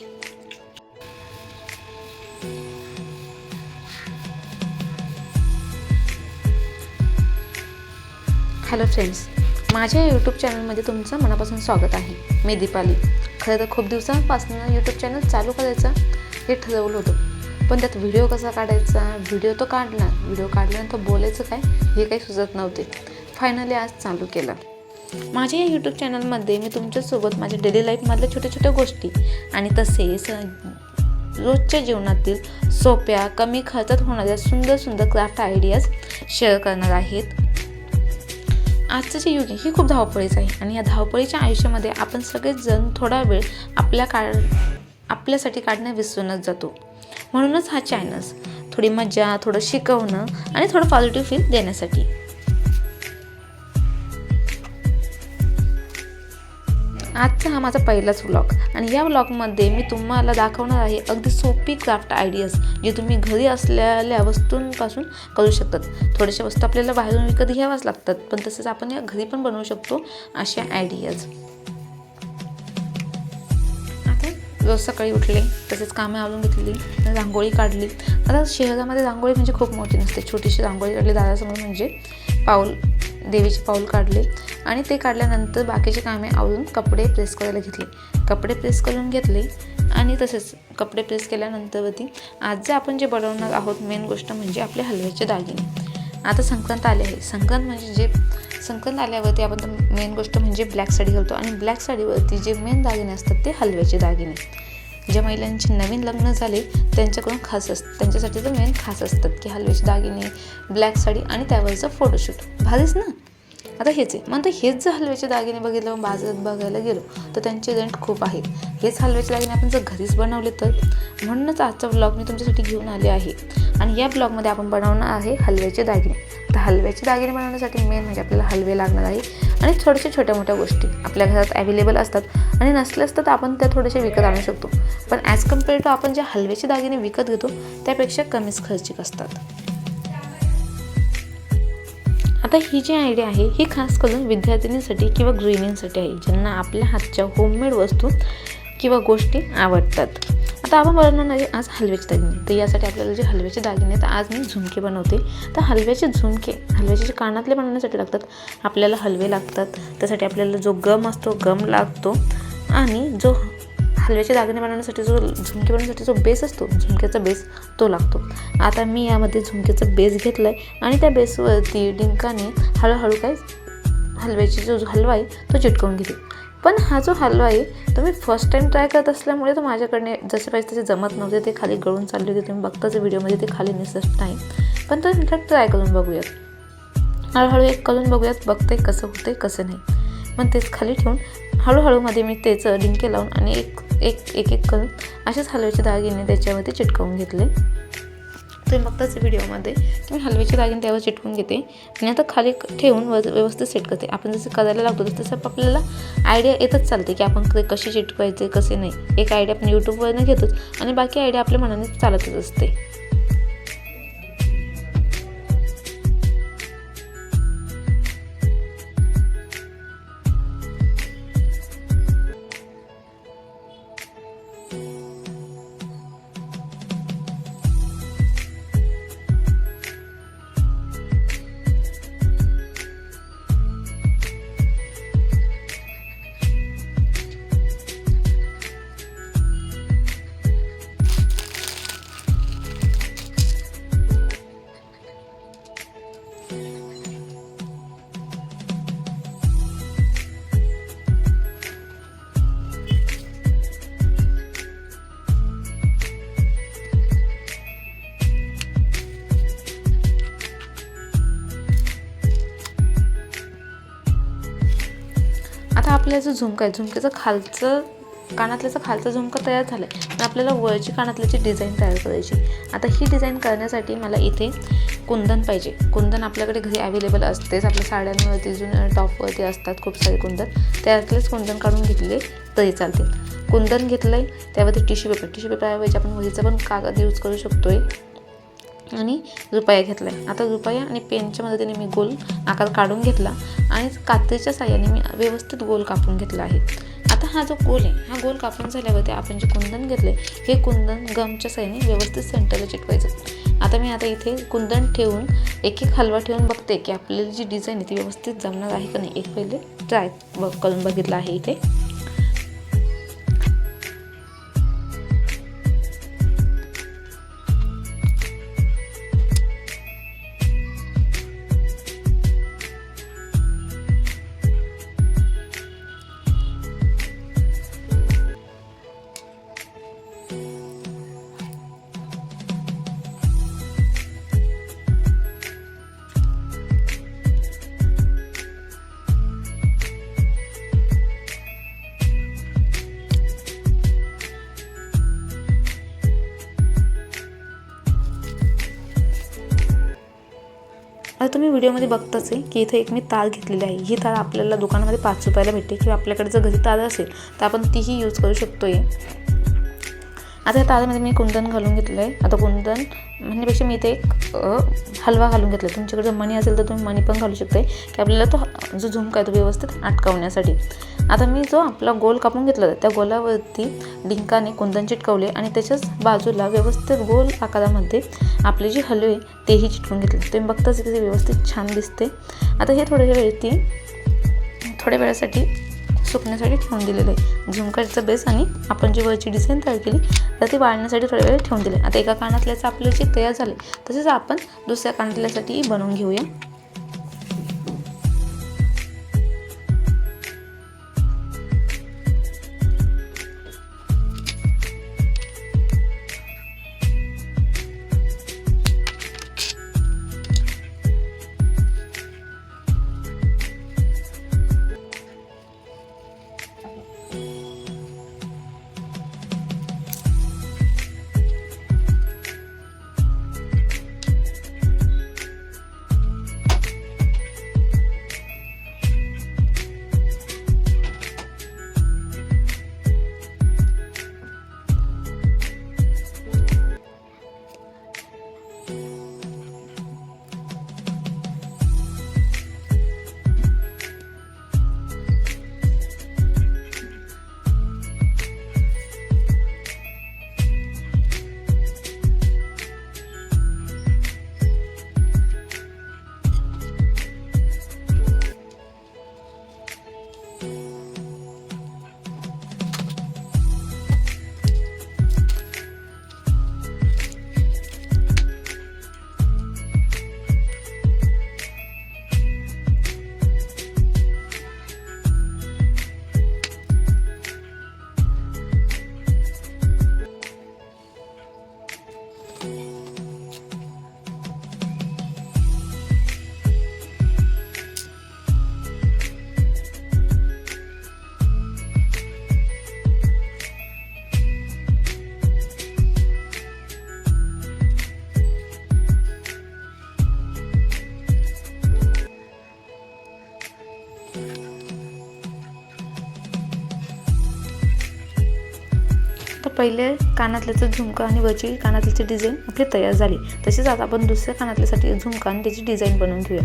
Hello friends, माझ्या YouTube चॅनलमध्ये तुमचं मनापासून स्वागत आहे. मी दीपाली. खरं तर खूप दिवसांपासून यूट्यूब चॅनल चालू करायचं हे ठरवलं होतं, पण त्यात व्हिडिओ कसा काढायचा, व्हिडिओ काढल्यानंतर बोलायचं काय हे काही सुचत नव्हते. फायनली आज चालू केलं. माझ्या या यूट्यूब चॅनलमध्ये मी तुमच्यासोबत माझ्या डेली लाईफमधल्या छोट्या छोट्या गोष्टी आणि तसेच रोजच्या जीवनातील सोप्या कमी खर्चात होणाऱ्या सुंदर सुंदर क्राफ्ट आयडियाज शेअर करणार आहेत. आजचं जे युग आहे हे खूप धावपळीचं आहे आणि या धावपळीच्या आयुष्यामध्ये आपण सगळेच जण थोडा वेळ आपल्यासाठी काढणं विसरूनच जातो. म्हणूनच हा चॅनल थोडी मजा, थोडं शिकवणं आणि थोडं पॉझिटिव्ह फील देण्यासाठी. आजचा हा माझा पहिलाच व्लॉग आणि या व्लॉगमध्ये मी तुम्हाला दाखवणार आहे अगदी सोपी क्राफ्ट आयडियाज जे तुम्ही घरी असलेल्या वस्तूंपासून करू शकतात. थोड्याशा वस्तू आपल्याला बाहेरून विकत घ्याव्याच लागतात, पण तसेच आपण या घरी पण बनवू शकतो अशा आयडियाज. आता रोज सकाळी उठले, तसेच कामे आवरून घेतली, रांगोळी काढली. आता शहरामध्ये रांगोळी म्हणजे खूप मोठी नसते, छोटीशी रांगोळी काढली दारासमोर, म्हणजे देवीचे पाऊल काढले आणि ते काढल्यानंतर बाकीचे कामे आवरून कपडे प्रेस करायला घेतले. कपडे प्रेस करून घेतले आणि तसेच कपडे प्रेस केल्यानंतरवरती आज आपण जे बनवणार आहोत मेन गोष्ट म्हणजे आपले हलव्याचे दागिने. आता संक्रांत आले आहे. संक्रांत आल्यावरती आपण तर मेन गोष्ट म्हणजे ब्लॅक साडी घालतो आणि ब्लॅक साडीवरती जे मेन दागिने असतात ते हलव्याचे दागिने. ज्या महिलांचे नवीन लग्न झाले त्यांच्याकडून त्यांच्यासाठी तर मेन खास असतात की हलव्याचे दागिने, ब्लॅक साडी आणि त्यावरचं फोटोशूट. भारीच ना. आता हेच आहे मग हेच जर हलव्याचे दागिने बघितलं, बाजारात बघायला गेलो तर त्यांचे रेंट खूप आहेत. हेच हलव्याचे दागिने आपण जर घरीच बनवले तर. म्हणूनच आजचा ब्लॉग मी तुमच्यासाठी घेऊन आले आहे आणि या ब्लॉगमध्ये आपण बनवणार आहे हलव्याचे दागिने. तर हलव्याचे दागिने बनवण्यासाठी मेन म्हणजे आपल्याला हलवे लागणार आहे आणि थोड्याशा छोट्या मोठ्या गोष्टी आपल्या घरात अवेलेबल असतात आणि नसल्यास तर आपण त्या थोड्याशा विकत आणू शकतो. पण ॲज कम्पेअर टू आपण जे हलव्याचे दागिने विकत घेतो त्यापेक्षा कमीच खर्चिक असतात. आता ही जी आयडिया आहे ही खास करून विद्यार्थिनींसाठी किंवा गृहिणींसाठी आहे ज्यांना आपल्या हातच्या होममेड वस्तू किंवा गोष्टी आवडतात. आता आपण बनवणार आहे आज हलव्याचे दागिने. तर यासाठी आपल्याला जे हलव्याचे दागिने तर आज मी झुमके बनवते. तर हलव्याचे जे कानातले बनवण्यासाठी लागतात. आपल्याला हलवे लागतात, त्यासाठी आपल्याला जो गम असतो गम लागतो आणि जो हलव्याचे दागिने बनवण्यासाठी झुमके बनवण्यासाठी जो बेस असतो झुमक्याचा बेस तो लागतो. आता मी यामध्ये झुमक्याचा बेस घेतला आहे आणि त्या बेसवरती डिंकाने हळूहळू हलव्याची जो हलवा आहे तो चिटकवून घेते. पण हा जो हलवा आहे तो मी फर्स्ट टाईम ट्राय करत असल्यामुळे तो माझ्याकडे जसे पाहिजे तसे जमत नव्हते. ते खाली गळून चालले होते. तुम्ही बघताच व्हिडिओमध्ये ते खाली निसत नाही, पण तो नंतर ट्राय करून बघूयात. हळूहळू एक करून बघूयात, बघते कसं होते कसं नाही. मग तेच खाली ठेवून हळूहळूमध्ये मी तेच डिंके लावून आणि एक करून असेच हलव्याचे दागिने त्याच्यावरती चिटकवून घेतले. तुम्ही बघताच व्हिडिओमध्ये की मी हलव्याचे दागिने त्यावर चिटकवून घेते आणि आता खाली ठेवून व्यवस्थित सेट करते. आपण जसं करायला लागतो तसं आपल्याला आयडिया येतच चालते की आपण ते कसे चिटकवायचे कसे नाही. एक आयडिया आपण यूट्यूबवरनं घेतोच आणि बाकी आयडिया आपल्या मनाने चालतच असते. आता आपला जो झुमका आहे झुमक्याचं कानातल्याचा खालचा झुमका तयार झाला आहे, पण आपल्याला वरची कानातल्याची डिझाईन तयार करायची. आता ही डिझाईन करण्यासाठी मला इथे कुंदन पाहिजे. कुंदन आपल्याकडे घरी अवेलेबल असतेच. आपल्या साड्यांवरती जुन्या टॉपवरती असतात खूप सारे कुंदन. त्यातलेच कुंदन काढून घेतले तरी चालतील. कुंदन घेतलं आहे, त्यावरती टिश्यू पेपरऐवजी आपण वहीचा पण कागद यूज करू शकतो आहे आणि रुपया घेतला आहे. आता रुपया आणि पेनच्या मदतीने मी गोल आकार काढून घेतला आणि कात्रीच्या साहाय्याने मी व्यवस्थित गोल कापून घेतला आहे. आता हा जो गोल आहे, हा गोल कापून झाल्यावरती आपण जे कुंदन घेतले हे कुंदन गमच्या साईने व्यवस्थित सेंटरला चिटकवायचं. आता मी इथे कुंदन ठेवून एक हलवा ठेवून बघते की आपल्याला जी डिझाईन आहे ती व्यवस्थित जमणार आहे का नाही. एक पहिले ट्राय करून बघितलं आहे इथे. आता तुम्ही व्हिडिओमध्ये बघताच आहे की इथे एक मी तार घेतलेली आहे. ही तार आपल्याला दुकानामध्ये 5 रुपयाला भेटते किंवा आपल्याकडे जर घरी तार असेल तर आपण तीही यूज करू शकतो आहे. आता या तारामध्ये मी कुंदन घालून घेतलं आहे. आता कुंदन म्हणण्यापेक्षा मी इथे एक हलवा घालून घेतला. तुमच्याकडे जर मणी असेल तर तुम्ही मणी पण घालू शकता की आपल्याला तो जो झुमका आहे तो व्यवस्थित अटकवण्यासाठी. आता मी जो आपला गोल कापून घेतला त्या गोलावरती डिंकाने कुंदन चिटकवले आणि त्याच्याच बाजूला व्यवस्थित गोल आकारामध्ये आपले जे हलवे तेही चिटकून घेतले. तुम्ही बघताच की ते व्यवस्थित छान दिसते. आता हे थोड्या वेळासाठी सुकण्यासाठी ठेवून दिलेलं आहे. झुमकाचा बेस आणि आपण जी वरची डिझाईन तयार केली तर ती वाळण्यासाठी थोड्या वेळ ठेवून दिले. आता एका कानातल्याचं आपलं जे तयार झाले तसेच आपण दुसऱ्या कानातल्यासाठी बनवून घेऊया. तर पहिले कानातल्याचं झुमका आणि वरची कानातल्याची डिझाईन आपली तयार झाली. तसेच आता आपण दुसऱ्या कानातल्यासाठी झुमका आणि त्याची डिझाईन बनवून घेऊया.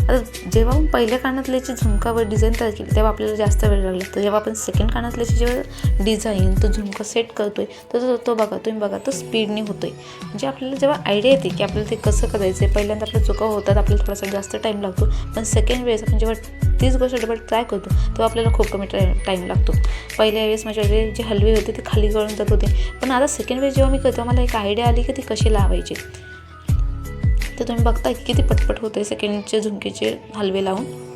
आता जेव्हा आपण पहिल्या कानातल्याची झुमकावर डिझाईन तयार केली तेव्हा आपल्याला जास्त वेळ लागला. तर जेव्हा आपण सेकंड कानातल्याची जेव्हा डिझाईन तो झुमका सेट करतोय तर तुम्ही बघा तो स्पीडने होतोय. म्हणजे आपल्याला जेव्हा आयडिया येते की आपल्याला ते कसं करायचं आहे, पहिल्यांदा आपल्या चुका होतात, आपल्याला थोडासा जास्त टाईम लागतो. पण सेकंड वेळेस आपण जेव्हा तीच गोष्ट डबल ट्राय करतो तेव्हा आपल्याला खूप कमी टाईम लागतो. पहिल्या वेळेस माझ्याकडे जे हलवे होते ते खाली गळून जात होते. पण आता सेकंड वेळेस जेव्हा मी करतो मला एक आयडिया आली की ती कशी लावायची. तर तुम्ही बघता की किती पटपट होते सेकंडचे झुमकेचे हलवे लावून.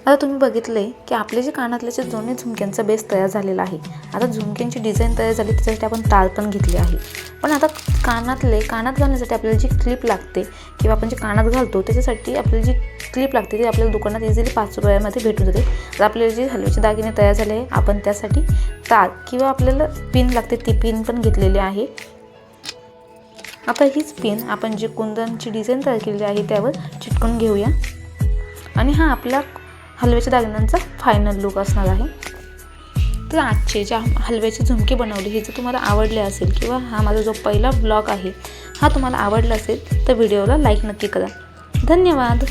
आता तुम्ही बघितले की आपले जे कानातल्याचे दोन्ही झुमक्यांचा बेस तयार झालेला आहे. आता झुमक्यांची डिझाईन तयार झाली, त्याच्यासाठी आपण तार पण घेतले आहे. पण आता कानात घालण्यासाठी आपल्याला जी क्लिप लागते किंवा आपण जे कानात घालतो त्याच्यासाठी आपल्याला जी क्लिप लागते ती आपल्याला दुकानात इझिली 5 रुपयामध्ये भेटून जाते. तर आपल्याला जे हलव्याचे दागिने तयार झाले आहे, आपण त्यासाठी तार किंवा आपल्याला पिन लागते ती पिन पण घेतलेली आहे. आता हीच पिन आपण जी कुंदनची डिझाईन तयार केलेली आहे त्यावर चिटकून घेऊया. आणि हा आपला हलव्याच्या दागिन्यांचा फायनल लुक असणार आहे. तर आजचे ज्या हलव्याची झुमके बनवली हे जर तुम्हाला आवडले असेल किंवा हा माझा जो पहिला ब्लॉग आहे हा तुम्हाला आवडला असेल तर व्हिडिओला लाईक नक्की करा. धन्यवाद.